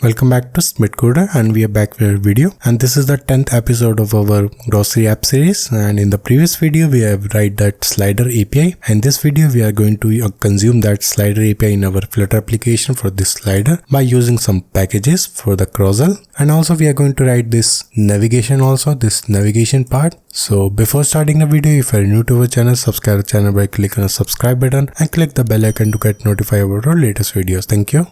Welcome back to SmitCoder, and we are back with a video, and this is the 10th episode of our grocery app series. And in the previous video we have write that slider API, and this video we are going to consume that slider API in our Flutter application for this slider by using some packages for the Carousel, and also we are going to write this navigation part. So before starting the video, if you are new to our channel, subscribe to the channel by clicking on the subscribe button and click the bell icon to get notified about our latest videos. Thank you.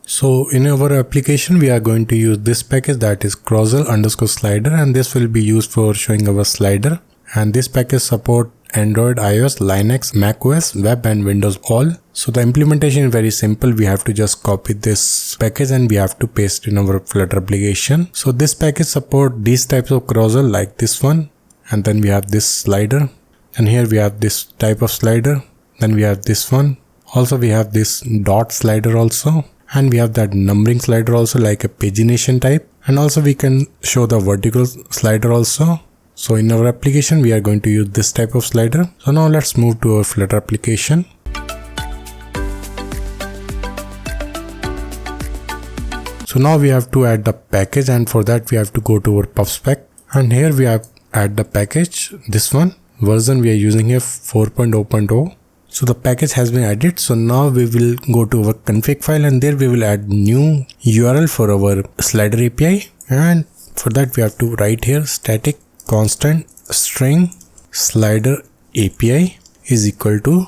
So in our application, we are going to use this package, that is Carousel_Slider, and this will be used for showing our slider. And this package support Android, iOS, Linux, macOS, web and Windows all. So the implementation is very simple. We have to just copy this package and we have to paste in our Flutter application. So this package support these types of Carousel like this one, and then we have this slider, and here we have this type of slider, then we have this one. Also we have this dot slider also. And we have that numbering slider also, like a pagination type. And also we can show the vertical slider also. So in our application, we are going to use this type of slider. So now let's move to our Flutter application. So now we have to add the package, and for that we have to go to our PubSpec. And here we have add the package, this one. Version we are using here 4.0.0. So the package has been added. So now we will go to our config file, and there we will add new URL for our slider API. And for that we have to write here static constant string slider API is equal to,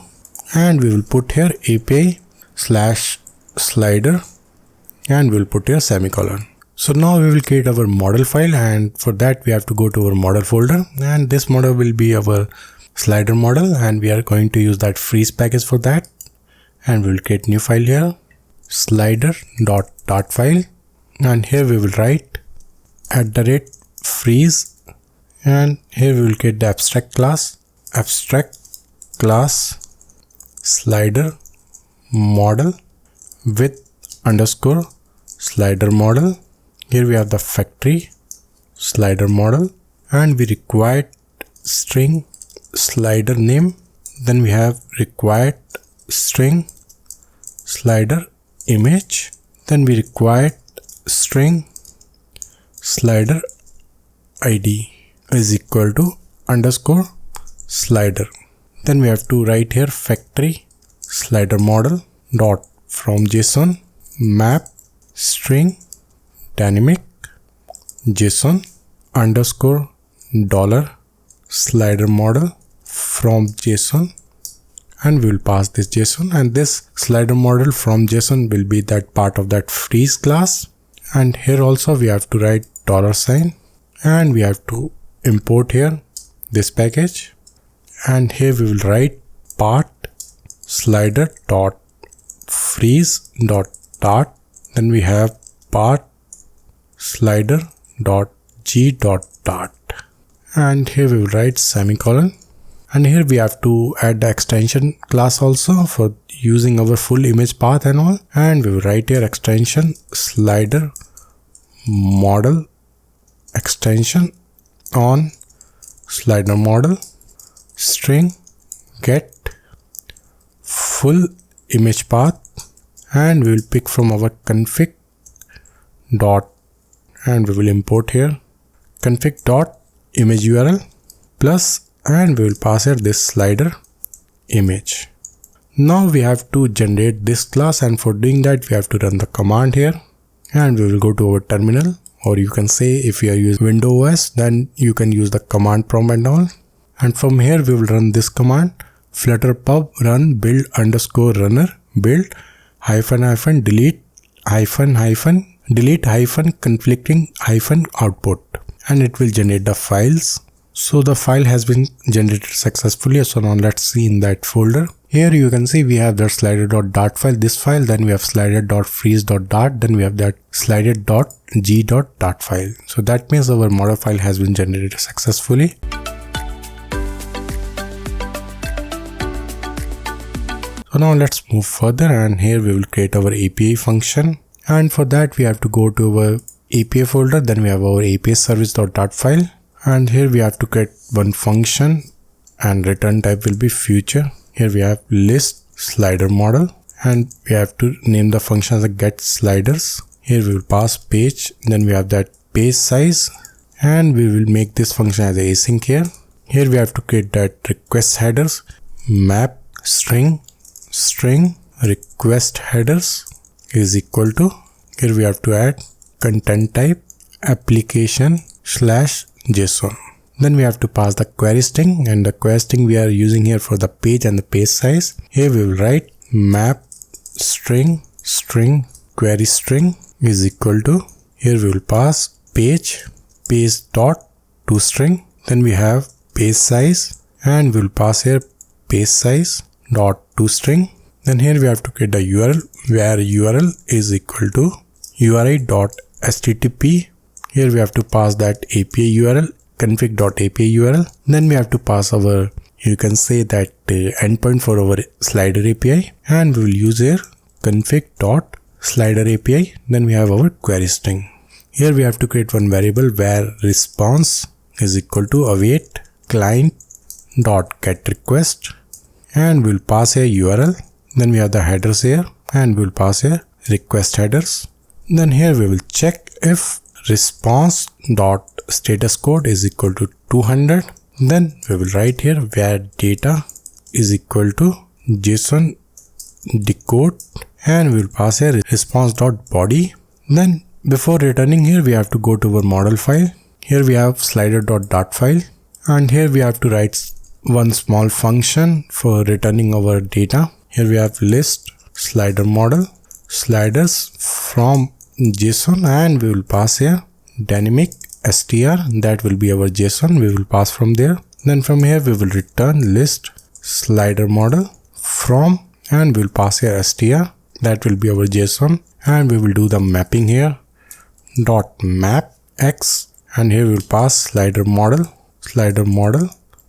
and we will put here API/slider, and we will put here semicolon. So now we will create our model file, and for that we have to go to our model folder, and this model will be our slider model, and we are going to use that freeze package for that. And we will create new file here, slider.dart file, and here we will write @freeze, and here we will create the abstract class slider model with underscore slider model. Here we have the factory slider model, and we required string slider name, then we have required string slider image, then we required string slider id is equal to underscore slider. Then we have to write here factory slider model dot from JSON map string dynamic JSON underscore dollar slider model from JSON, and we will pass this JSON, and this slider model from JSON will be that part of that freeze class. And here also we have to write $, and we have to import here this package, and here we will write part slider dot freeze dot dart, then we have part slider dot g dot dart, and here we will write semicolon. And here we have to add the extension class also for using our full image path and all, and we will write here extension slider model extension on slider model string get full image path, and we will pick from our config dot, and we will import here config dot image URL plus, and we will pass here this slider image. Now we have to generate this class, and for doing that we have to run the command here, and we will go to our terminal, or you can say if you are using Windows OS, then you can use the command prompt and all. And from here we will run this command flutter pub run build underscore runner build -- delete -- conflicting output, and it will generate the files. So the file has been generated successfully. So now let's see in that folder. Here you can see we have the slider.dart file, this file, then we have slider.freeze.dart, then we have that slider.g.dart file. So that means our model file has been generated successfully. So now let's move further, and here we will create our API function, and for that we have to go to our API folder, then we have our API service.dart file, and here we have to create one function, and return type will be future. Here we have list slider model, and we have to name the function as a get sliders. Here we will pass page, then we have that page size, and we will make this function as async here. Here we have to create that request headers, map string request headers is equal to, here we have to add content type application /JSON. Then we have to pass the query string, and the query string we are using here for the page and the page size. Here we will write map string query string is equal to, here we will pass page dot toString. Then we have page size, and we will pass here page size dot toString. Then here we have to create the URL, where URL is equal to uri.http. Here we have to pass that API URL, config.api URL. Then we have to pass our, you can say that endpoint for our slider API, and we will use here config.slider API. Then we have our query string. Here we have to create one variable where response is equal to await client.getRequest, and we'll pass here URL. Then we have the headers here, and we'll pass here request headers. Then here we will check if response.status code is equal to 200. Then we will write here where data is equal to JSON decode, and we will pass here response.body. Then before returning here, we have to go to our model file. Here we have slider.dart file, and here we have to write one small function for returning our data. Here we have list slider model sliders from JSON, and we will pass here dynamic str, that will be our JSON, we will pass from there. Then from here we will return list slider model from, and we will pass here str, that will be our JSON, and we will do the mapping here dot map x, and here we will pass slider model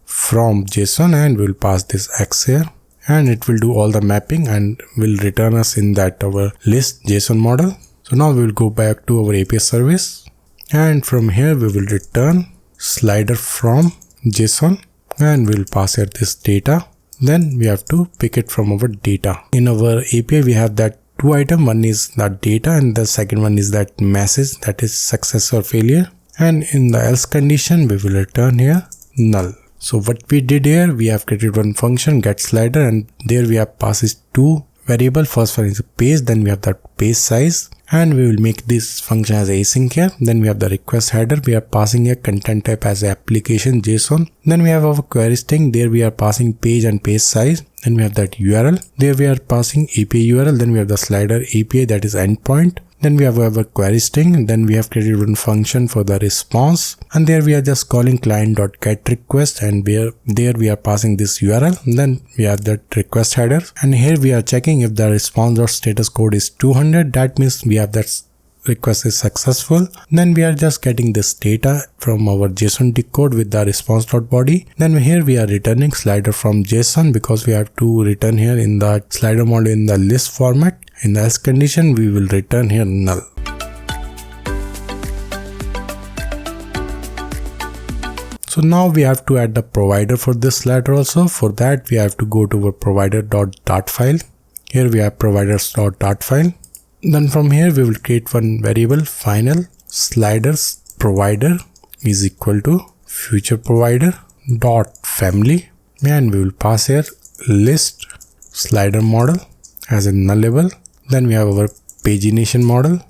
from JSON, and we will pass this x here, and it will do all the mapping and will return us in that our list JSON model. So now we will go back to our API service, and from here we will return slider from JSON, and we will pass here this data. Then we have to pick it from our data. In our API we have that two items, one is the data and the second one is that message, that is success or failure. And in the else condition we will return here null. So what we did here, we have created one function get slider, and there we have passes two variable. First one is page, then we have that page size, and we will make this function as async here. Then we have the request header, we are passing a content type as application JSON. Then we have our query string, there we are passing page and page size. Then we have that URL, there we are passing API URL. Then we have the slider API, that is endpoint. Then we have our query string, then we have created one function for the response, and there we are just calling client.getRequest, and there we are passing this URL. Then we have that request header, and here we are checking if the response.status code is 200, that means we have that request is successful. Then we are just getting this data from our JSON decode with the response.body. Then here we are returning slider from JSON, because we have to return here in the slider model in the list format. In the else condition we will return here null. So now we have to add the provider for this slider also. For that we have to go to our provider.dart file. Here we have providers.dart file. Then from here we will create one variable final sliders provider is equal to future provider dot family, and we will pass here list slider model as a nullable. Then we have our pagination model,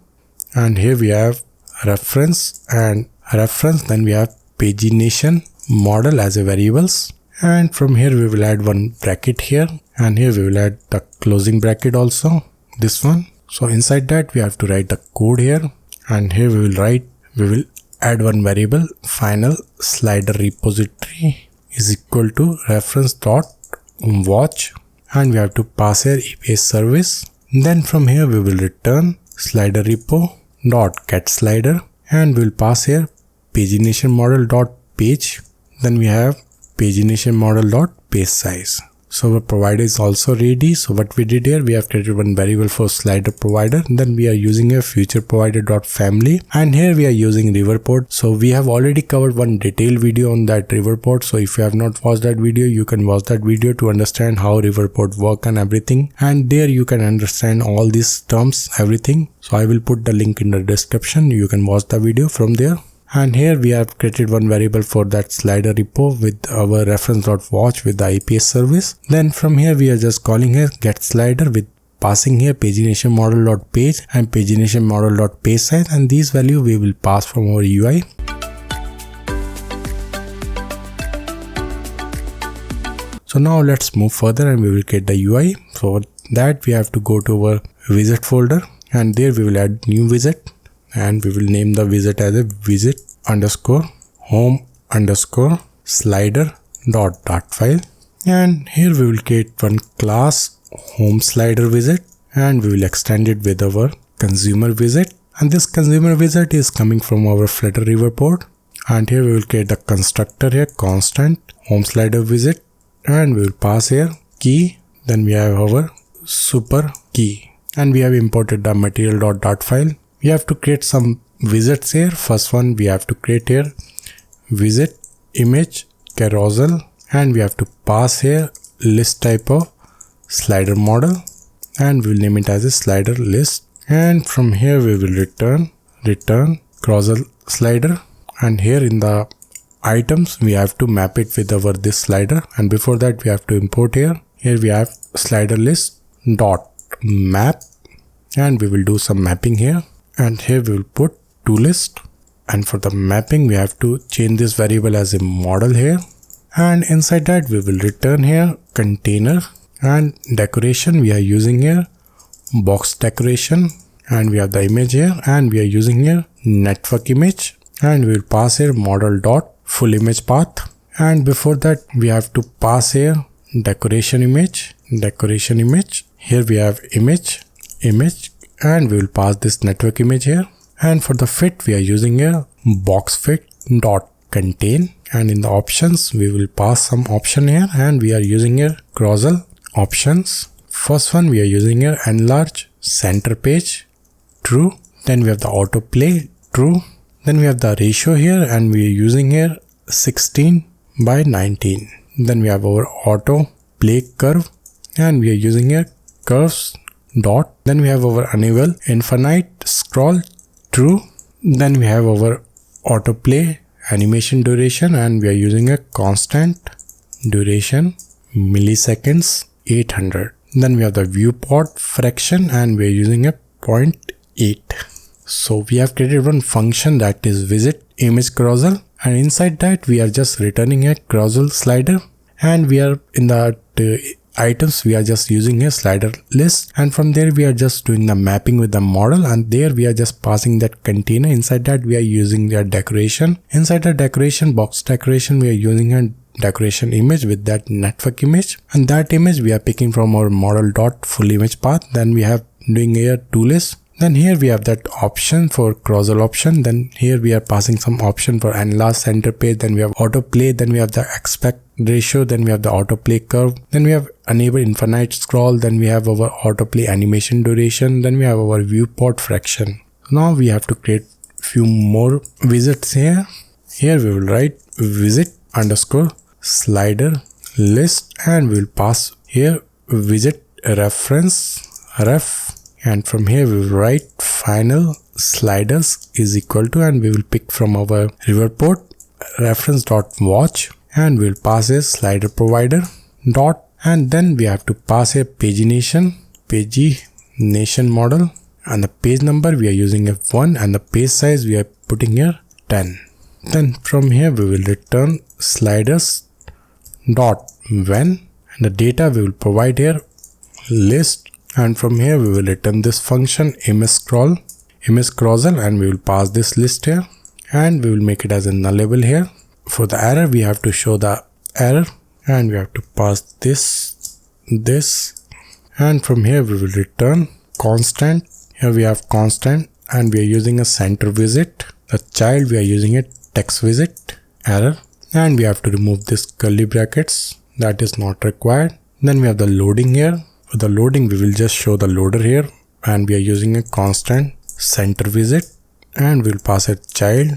and here we have reference and reference. Then we have pagination model as a variables, and from here we will add one bracket here, and here we will add the closing bracket also, this one. So inside that we have to write the code here, and here we will add one variable final slider repository is equal to reference dot watch, and we have to pass here API service. Then from here we will return slider repo dot get slider, and we will pass here pagination model dot page. Then we have pagination model dot page size. So our provider is also ready. So what we did here, we have created one variable for slider provider. Then we are using a future provider.family, and here we are using Riverpod. So we have already covered one detailed video on that Riverpod. So if you have not watched that video, you can watch that video to understand how Riverpod work and everything. And there you can understand all these terms, everything. So I will put the link in the description. You can watch the video from there. And here we have created one variable for that slider repo with our reference.watch with the IPS service. Then from here we are just calling here get slider with passing here pagination model.page and pagination model.page size, and these value we will pass from our UI. So now let's move further and we will get the UI. So for that we have to go to our widget folder, and there we will add new widget. And we will name the widget as a widget underscore home underscore slider dot file. And here we will create one class home slider widget, and we will extend it with our consumer widget. And this consumer widget is coming from our Flutter Riverpod. And here we will create the constructor here, constant home slider widget, and we will pass here key. Then we have our super key, and we have imported the material dot file. We have to create some widgets here. First one we have to create here widget image carousel, and we have to pass here list type of slider model, and we will name it as a slider list. And from here we will return carousel slider, and here in the items we have to map it with our this slider. And before that we have to import here we have slider list dot map, and we will do some mapping here. And here we will put toList, and for the mapping we have to change this variable as a model here, and inside that we will return here container. And decoration we are using here box decoration, and we have the image here, and we are using here network image, and we will pass here model dot full image path. And before that we have to pass here decoration image. Here we have image, and we will pass this network image here. And for the fit we are using here box fit dot contain, and in the options we will pass some option here, and we are using here carousel options. First one we are using here enlarge center page true, then we have the autoplay true, then we have the ratio here, and we are using here 16:19. Then we have our auto play curve, and we are using here curves dot. Then we have our enable infinite scroll true. Then we have our autoplay animation duration, and we are using a constant duration milliseconds 800. Then we have the viewport fraction, and we are using a 0.8. So we have created one function that is visit image carousel, and inside that we are just returning a carousel slider, and we are in the items we are just using a slider list, and from there we are just doing the mapping with the model, and there we are just passing that container. Inside that we are using their decoration. Inside the decoration box decoration we are using a decoration image with that network image, and that image we are picking from our model dot full image path. Then we have doing here toList. Then here we have that option for carousel option. Then here we are passing some option for enlarge center page. Then we have autoplay. Then we have the aspect ratio. Then we have the autoplay curve. Then we have enable infinite scroll. Then we have our autoplay animation duration. Then we have our viewport fraction. Now we have to create few more widgets here. Here we will write widget underscore slider list, and we will pass here widget reference ref. And from here we will write final sliders is equal to, and we will pick from our Riverpod reference.watch, and we will pass a slider provider dot, and then we have to pass a pagination model, and the page number we are using a 1, and the page size we are putting here 10. Then from here we will return sliders dot when, and the data we will provide here list. And from here we will return this function image carousel, and we will pass this list here, and we will make it as a nullable here. For the error we have to show the error, and we have to pass this, and from here we will return constant. Here we have constant, and we are using a center widget. The child we are using a text widget error, and we have to remove this curly brackets that is not required. Then we have the loading here. For the loading, we will just show the loader here, and we are using a constant center visit, and we'll pass a child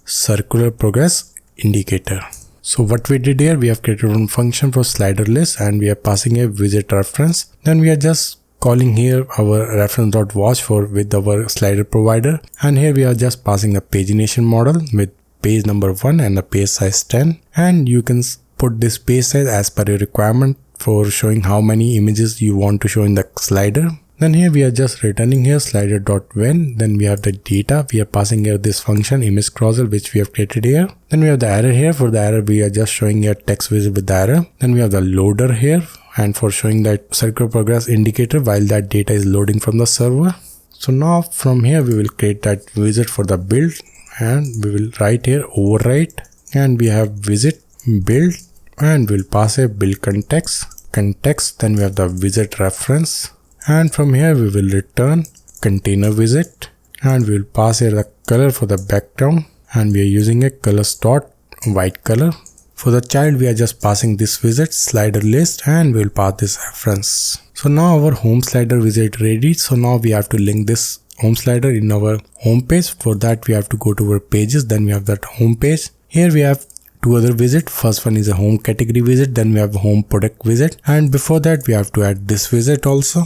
circular progress indicator. So what we did here, we have created one function for slider list, and we are passing a visit reference. Then we are just calling here our reference.watch for with our slider provider, and here we are just passing the pagination model with page number 1 and the page size 10, and you can put this page size as per your requirement for showing how many images you want to show in the slider. Then here we are just returning here slider.when. Then we have the data. We are passing here this function image carousel which we have created here. Then we have the error here. For the error, we are just showing here text visit with the error. Then we have the loader here, and for showing that circular progress indicator while that data is loading from the server. So now from here we will create that visit for the build, and we will write here override, and we have visit build, and we'll pass a build context. Then we have the visit reference, and from here we will return container visit, and we will pass here the color for the background, and we are using a colors dot white color. For the child, we are just passing this visit slider list, and we will pass this reference. So now our home slider visit ready. So now we have to link this home slider in our home page. For that, we have to go to our pages. Then we have that home page. Here we have two other visits. First one is a home category visit. Then we have home product visit. And before that, we have to add this visit also.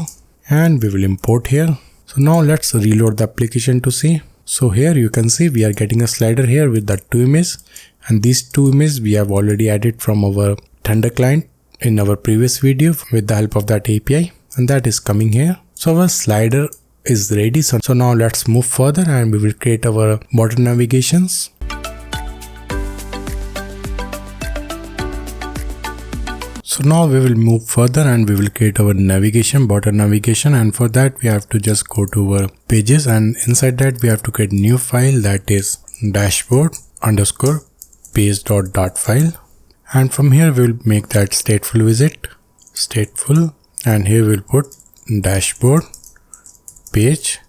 And we will import here. So now let's reload the application to see. So here you can see we are getting a slider here with the two images. And these two images we have already added from our Thunder client in our previous video with the help of that API. And that is coming here. So our slider is ready. So now let's move further, and we will create our button navigations. So now we will move further, and we will create our navigation, button navigation, and for that we have to just go to our pages, and inside that we have to create new file that is dashboard underscore page.dart file, and from here we will make that stateful visit, stateful, and here we will put dashboard page,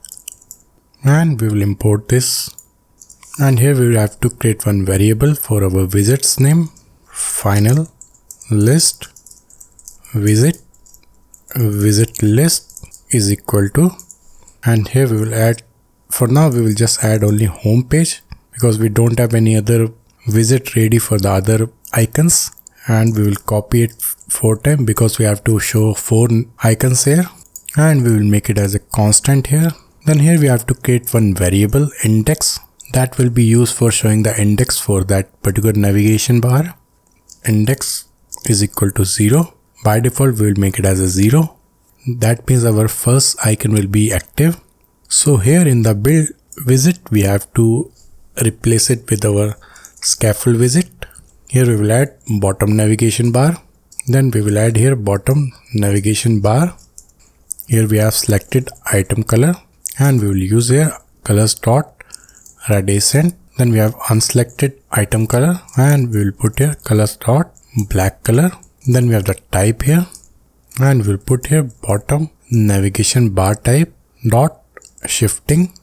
and we will import this, and here we will have to create one variable for our visits name, final list visit list is equal to, and here we will add, for now we will just add only home page because we don't have any other visit ready for the other icons, and we will copy it 4 times because we have to show 4 icons here, and we will make it as a constant here. Then here we have to create one variable index that will be used for showing the index for that particular navigation bar. Index is equal to 0. By default we will make it as a 0. That means our first icon will be active. So here in the build visit we have to replace it with our scaffold visit. Here we will add bottom navigation bar. Then we will add here bottom navigation bar. Here we have selected item color, and we will use here colors dot radiant. Then we have unselected item color, and we will put here colors dot black color. Then we have the type here, and we'll put here bottom navigation bar type dot shifting.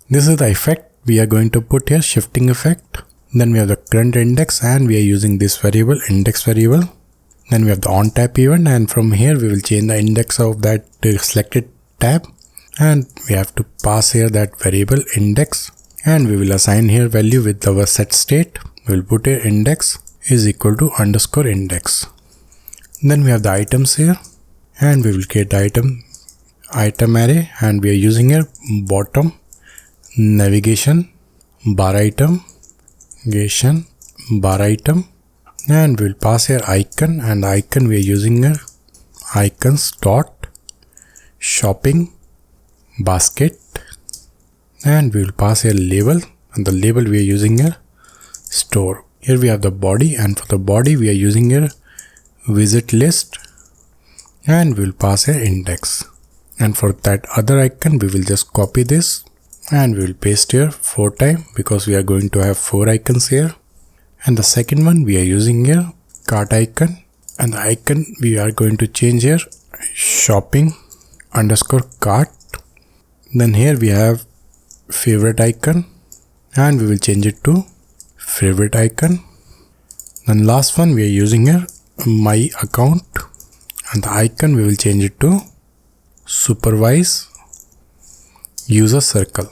This is the effect we are going to put here, shifting effect. Then we have the current index, and we are using this variable, index variable. Then we have the on tab event, and from here we will change the index of that selected tab, and we have to pass here that variable index, and we will assign here value with our set state. We will put here index is equal to underscore index. Then we have the items here, and we will create the item array, and we are using here bottom navigation bar item, and we will pass here icon, and the icon we are using here icons dot shopping basket, and we will pass here label, and the label we are using here store. Here we have the body, and for the body we are using here visit list, and we will pass here index. And for that other icon we will just copy this, and we will paste here 4 times because we are going to have 4 icons here. And the second one we are using here cart icon, and the icon we are going to change here shopping underscore cart. Then here we have favorite icon, and we will change it to favorite icon. Then last one we are using here my account and the icon we will change it to supervise user circle.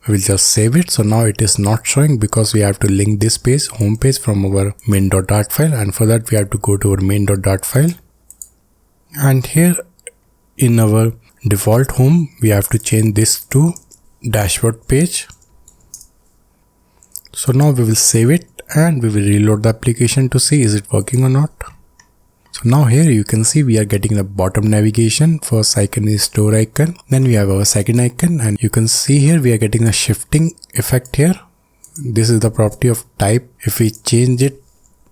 We will just save it. So now it is not showing because we have to link this page, home page, from our main.dart file, and for that we have to go to our main.dart file, and here in our default home we have to change this to dashboard page. So now we will save it and we will reload the application to see is it working or not. So now here you can see we are getting the bottom navigation. First icon is store icon, then we have our second icon, and you can see here we are getting a shifting effect here. This is the property of type. If we change it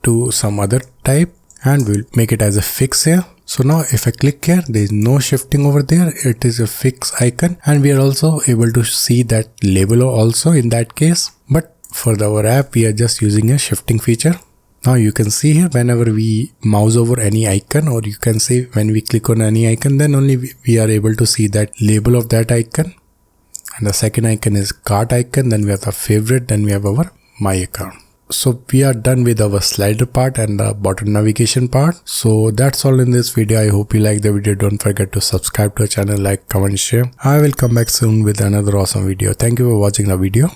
to some other type, and we'll make it as a fix here. So now if I click here, there is no shifting over there. It is a fix icon, and we are also able to see that label also in that case. But for our app, we are just using a shifting feature. Now you can see here whenever we mouse over any icon, or you can say when we click on any icon, then only we are able to see that label of that icon. And the second icon is cart icon, then we have the favorite, then we have our my account. So we are done with our slider part and the bottom navigation part. So that's all in this video. I hope you like the video. Don't forget to subscribe to our channel, like, comment, share. I will come back soon with another awesome video. Thank you for watching the video.